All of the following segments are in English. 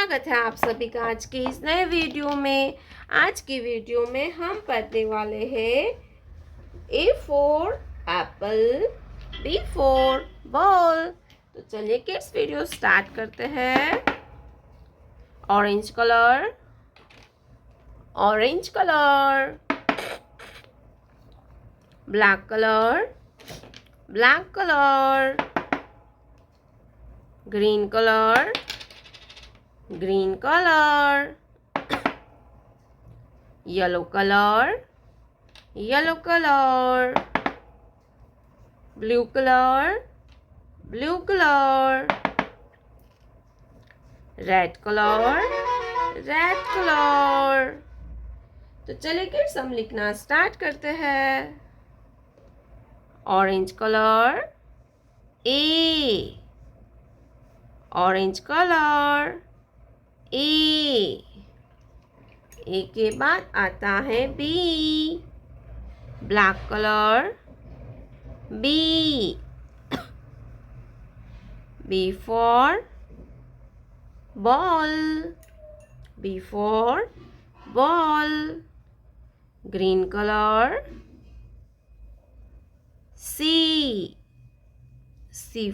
स्वागत है आप सभी का आज के इस नए वीडियो में। आज की वीडियो में हम पढ़ने वाले हैं A for Apple, B for ball. तो चलिए किड्स वीडियो स्टार्ट करते हैं। Orange colour, orange colour. Black colour, black colour. Green colour, green color. Yellow color, yellow color. Blue color, blue color. Red color, red color. तो चलिए kids हम लिखना start करते हैं। Orange colour, A. Orange colour, A के बाद आता है B. Black colour, B for ball, B for ball. Green colour, C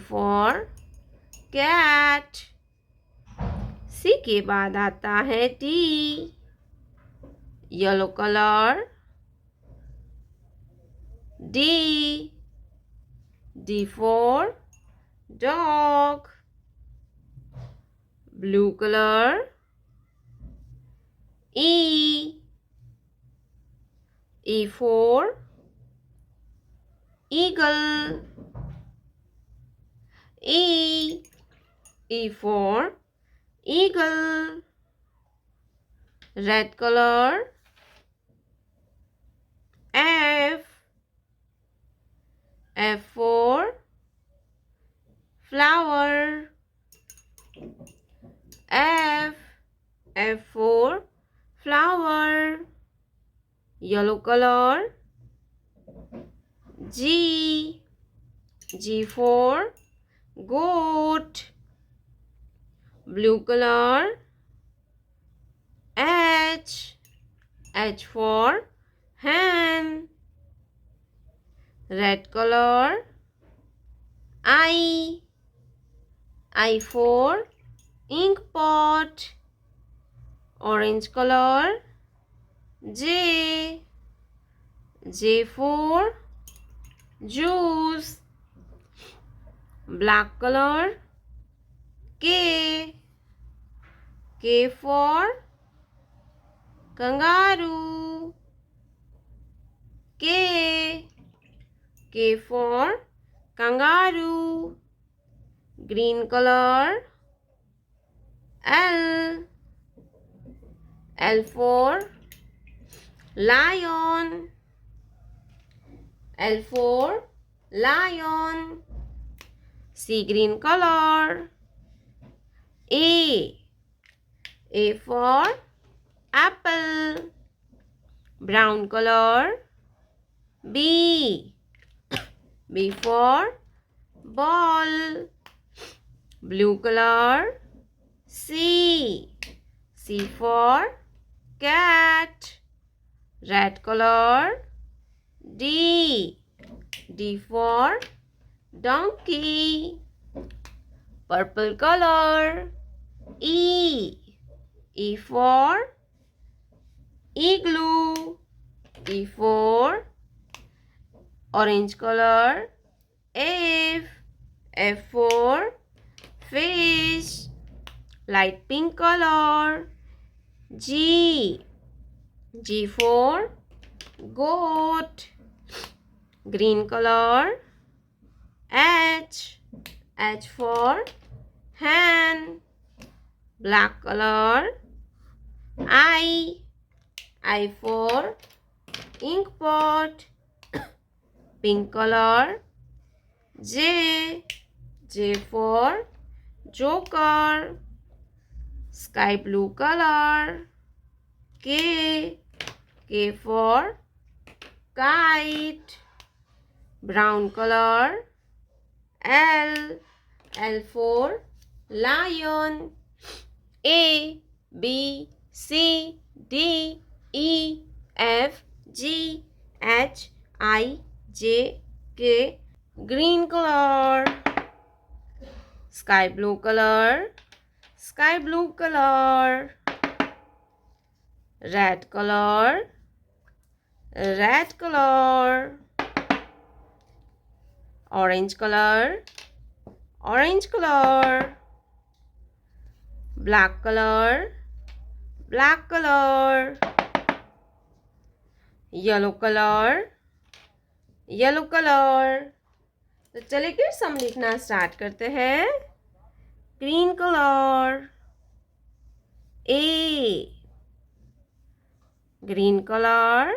for cat. C के बाद आता है D. Yellow colour, D for dog. Blue colour, E for eagle, E for eagle. Red color, F for flower. F for flower. Yellow color, G for goat. Blue color, H for hen. Red color, I for ink pot. Orange color, J for juice. Black color, K for kangaroo. K for kangaroo. Green color, L for lion. L for lion. Sea green color, A for apple. Brown color, B for ball. Blue color, C for cat. Red color, D for donkey. Purple color, E for igloo. E for orange color, F for fish. Light pink color, G for goat. Green color, H for hen. Black color, I for ink pot. Pink color, J for joker. Sky blue color, K for kite. Brown color, L for lion. A, B, C, D, E, F, G, H, I, J, K. Green color. Sky blue color. Sky blue color. Red color. Red color. Orange color. Orange color. Black color. Black color. Yellow color. Yellow color. तो चलिए kids हम लिखना start करते हैं. Green colour. A. Green color.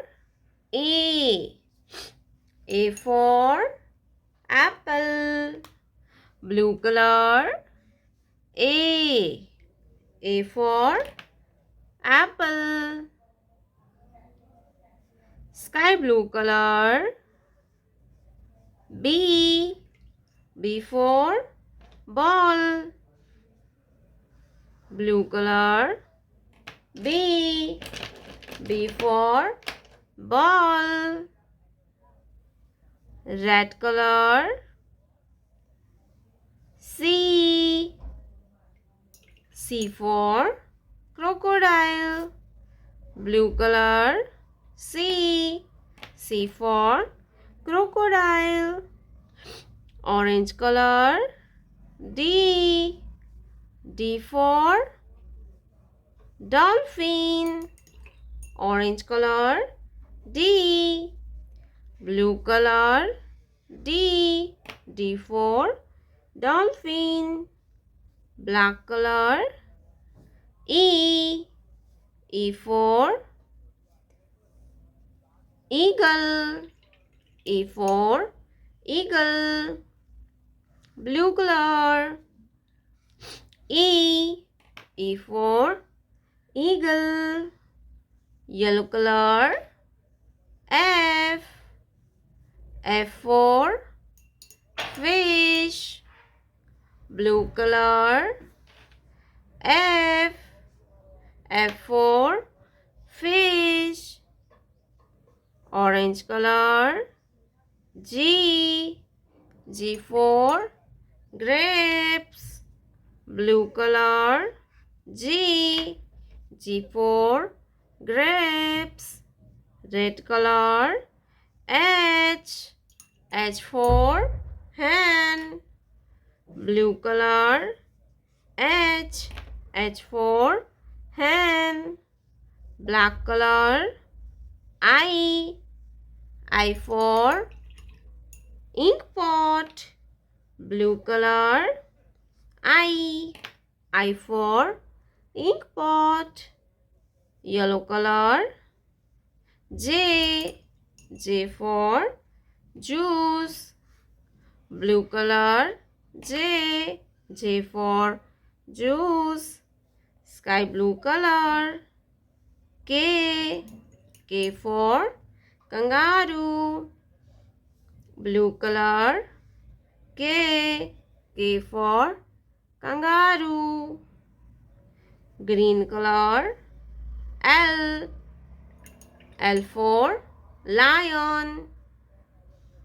A. A for apple. Blue color. A. A for apple. Sky blue color. B. B for ball. Blue color. B. B for ball. Red color. C. C for crocodile. Blue color. C. C for crocodile. Orange color. D. D for dolphin. Orange color. D. Blue color. D. D for dolphin. Black color. E. E for eagle. E for eagle. Blue color. E. E for eagle. Yellow color. F. F for fish. Blue color. F. F for fish. Orange color. G. G for grapes. Blue color. G. G for grapes. Red color. H. H for hen. Blue color. H. H for hen. Black color. I. I for ink pot. Blue color. I. I for ink pot. Yellow color. J. J for juice. Blue color. J. J for juice. Sky blue color. K. K for kangaroo. Blue color. K. K for kangaroo. Green color. L. L for lion.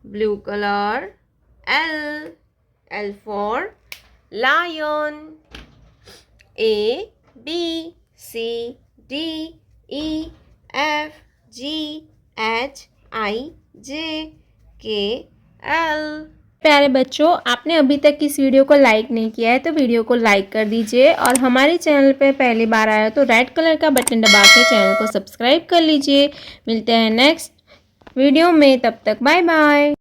Blue color. L. L for lion. A, B, C, D, E, F, G, H, I, J, K, L. प्यारे बच्चों, आपने अभी तक इस video को like नहीं किया है तो वीडियो को लाइक कर दीजिए और हमारे चैनल पे पहली बार आया तो रेड कलर का बटन दबा के चैनल को सब्सक्राइब कर लीजिए। मिलते हैं नेक्स्ट वीडियो में, तब तक बाय बाय।